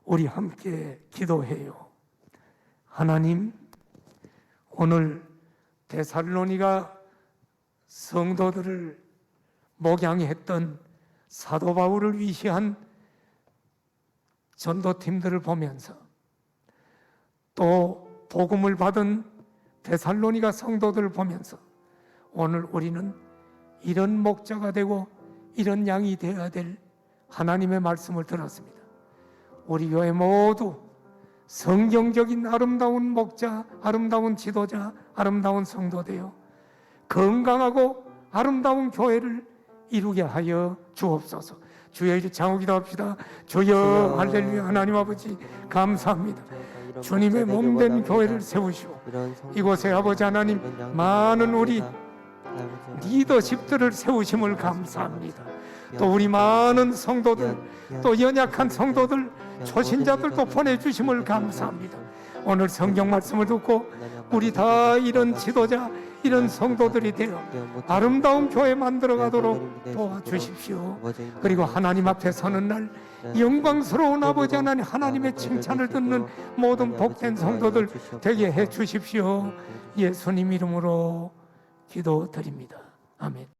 우리 함께 기도해요. 하나님, 오늘 데살로니가 성도들을 목양했던 사도 바울을 위시한 전도팀들을 보면서 또 복음을 받은 데살로니가 성도들을 보면서 오늘 우리는 이런 목자가 되고 이런 양이 되어야 될 하나님의 말씀을 들었습니다. 우리 교회 모두 성경적인 아름다운 목자, 아름다운 지도자, 아름다운 성도 되어 건강하고 아름다운 교회를 이루게 하여 주옵소서. 주의 이름 장호 기도합시다. 주여 할렐루야. 하나님 아버지 감사합니다. 주님의 몸된 교회를 세우시고 이곳에 아버지 하나님 많은 우리 리더십들을 세우심을 감사합니다. 또 우리 많은 성도들, 또 연약한 성도들, 초신자들도 보내주심을 감사합니다. 오늘 성경 말씀을 듣고 우리 다 이런 지도자, 이런 성도들이 되어 아름다운 교회 만들어가도록 도와주십시오. 그리고 하나님 앞에 서는 날 영광스러운 아버지 하나님, 하나님의 칭찬을 듣는 모든 복된 성도들 되게 해 주십시오. 예수님 이름으로 기도드립니다. 아멘.